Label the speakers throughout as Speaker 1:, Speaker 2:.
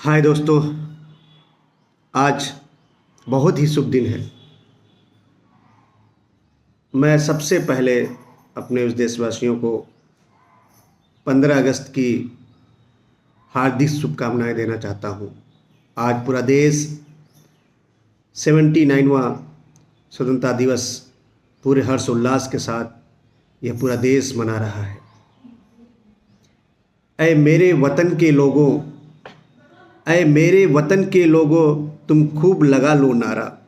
Speaker 1: हाय दोस्तों, आज बहुत ही शुभ दिन है। मैं सबसे पहले अपने उस देशवासियों को 15 अगस्त की हार्दिक शुभकामनाएं देना चाहता हूं। आज पूरा देश 79वां स्वतंत्रता दिवस पूरे हर्ष उल्लास के साथ यह पूरा देश मना रहा है। ऐ मेरे वतन के लोगों, ऐ मेरे वतन के लोगों, तुम खूब लगा लो नारा।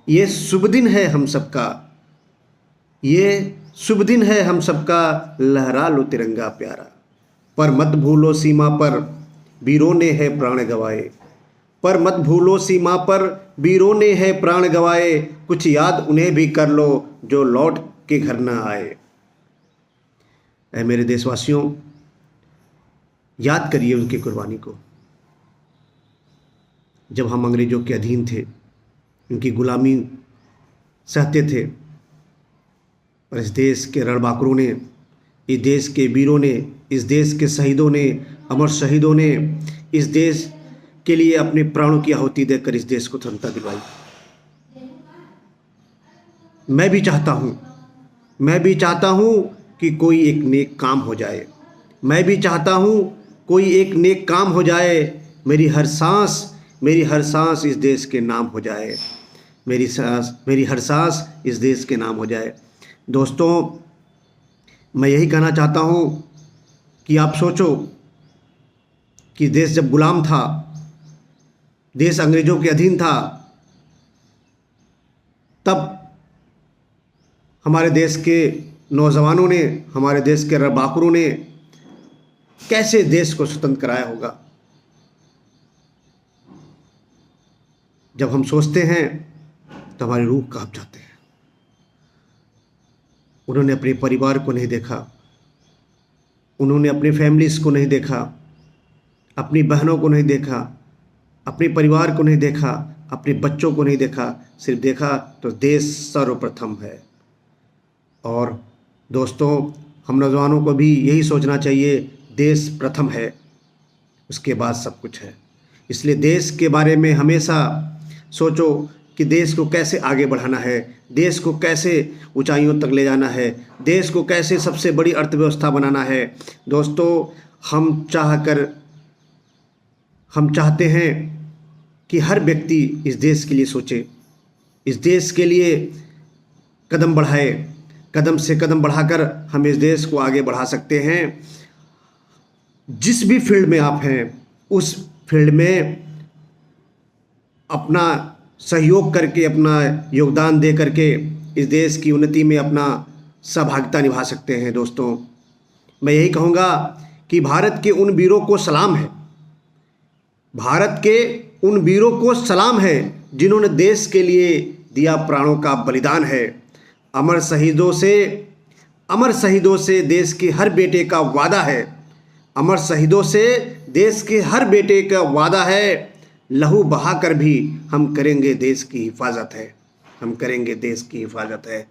Speaker 1: ये शुभ दिन है हम सबका, ये शुभ दिन है हम सबका, लहरा लो तिरंगा प्यारा। पर मत भूलो सीमा पर वीरों ने है प्राण गवाए, पर मत भूलो सीमा पर वीरों ने है प्राण गवाए। कुछ याद उन्हें भी कर लो जो लौट के घर ना आए। ऐ मेरे देशवासियों, याद करिए उनकी कुर्बानी को। जब हम अंग्रेज़ों के अधीन थे, उनकी गुलामी सहते थे, पर इस देश के रणबांकुरों ने, इस देश के वीरों ने, इस देश के शहीदों ने, अमर शहीदों ने इस देश के लिए अपने प्राणों की आहुति देकर इस देश को स्वतंत्रता दिलवाई। मैं भी चाहता हूँ कि कोई एक नेक काम हो जाए। मैं भी चाहता हूँ कोई एक नेक काम हो जाए। मेरी हर सांस इस देश के नाम हो जाए। मेरी हर सांस इस देश के नाम हो जाए। दोस्तों, मैं यही कहना चाहता हूँ कि आप सोचो कि देश जब गुलाम था, देश अंग्रेज़ों के अधीन था, तब हमारे देश के नौजवानों ने, हमारे देश के रणबांकुरों ने कैसे देश को स्वतंत्र कराया होगा। जब हम सोचते हैं तो हमारी रूह कांप जाते हैं। उन्होंने अपने परिवार को नहीं देखा, उन्होंने अपने फैमिलीज़ को नहीं देखा, अपनी बहनों को नहीं देखा, अपने परिवार को नहीं देखा, अपने बच्चों को नहीं देखा। सिर्फ देखा तो देश सर्वप्रथम है। और दोस्तों, हम नौजवानों को भी यही सोचना चाहिए, देश प्रथम है, उसके बाद सब कुछ है। इसलिए देश के बारे में हमेशा सोचो कि देश को कैसे आगे बढ़ाना है, देश को कैसे ऊंचाइयों तक ले जाना है, देश को कैसे सबसे बड़ी अर्थव्यवस्था बनाना है। दोस्तों, हम चाहते हैं कि हर व्यक्ति इस देश के लिए सोचे, इस देश के लिए कदम बढ़ाए। कदम से कदम बढ़ाकर हम इस देश को आगे बढ़ा सकते हैं। जिस भी फील्ड में आप हैं, उस फील्ड में अपना सहयोग करके, अपना योगदान दे करके इस देश की उन्नति में अपना सहभागिता निभा सकते हैं। दोस्तों, मैं यही कहूँगा कि भारत के उन वीरों को सलाम है, भारत के उन वीरों को सलाम है जिन्होंने देश के लिए दिया प्राणों का बलिदान है। अमर शहीदों से देश के हर बेटे का वादा है, अमर शहीदों से देश के हर बेटे का वादा है। लहू बहाकर भी हम करेंगे देश की हिफाजत है, हम करेंगे देश की हिफाजत है।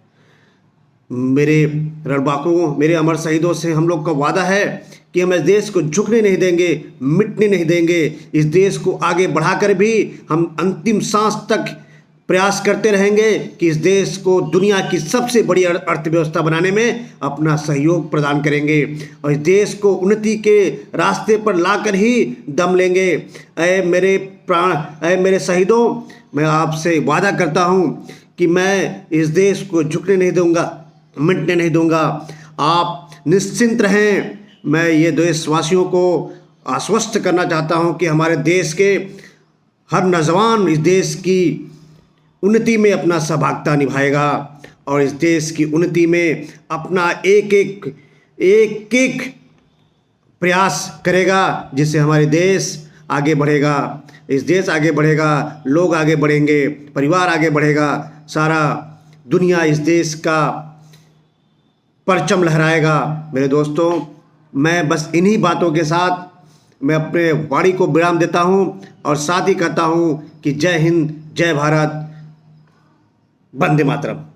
Speaker 1: मेरे रणबांकुरों, मेरे अमर शहीदों से हम लोग का वादा है कि हम इस देश को झुकने नहीं देंगे, मिटने नहीं देंगे। इस देश को आगे बढ़ाकर भी हम अंतिम सांस तक प्रयास करते रहेंगे कि इस देश को दुनिया की सबसे बड़ी अर्थव्यवस्था बनाने में अपना सहयोग प्रदान करेंगे और इस देश को उन्नति के रास्ते पर लाकर ही दम लेंगे। ऐ मेरे शहीदों, मैं आपसे वादा करता हूं कि मैं इस देश को झुकने नहीं दूंगा, मिटने नहीं दूंगा। आप निश्चिंत रहें। मैं ये देशवासियों को आश्वस्त करना चाहता हूं कि हमारे देश के हर नौजवान इस देश की उन्नति में अपना सहभागिता निभाएगा और इस देश की उन्नति में अपना एक एक प्रयास करेगा, जिससे हमारे देश आगे बढ़ेगा, इस देश आगे बढ़ेगा, लोग आगे बढ़ेंगे, परिवार आगे बढ़ेगा, सारा दुनिया इस देश का परचम लहराएगा। मेरे दोस्तों, मैं बस इन्हीं बातों के साथ मैं अपने वाणी को विराम देता हूं और साथ ही कहता हूं कि जय हिंद, जय भारत, वंदे मातरम।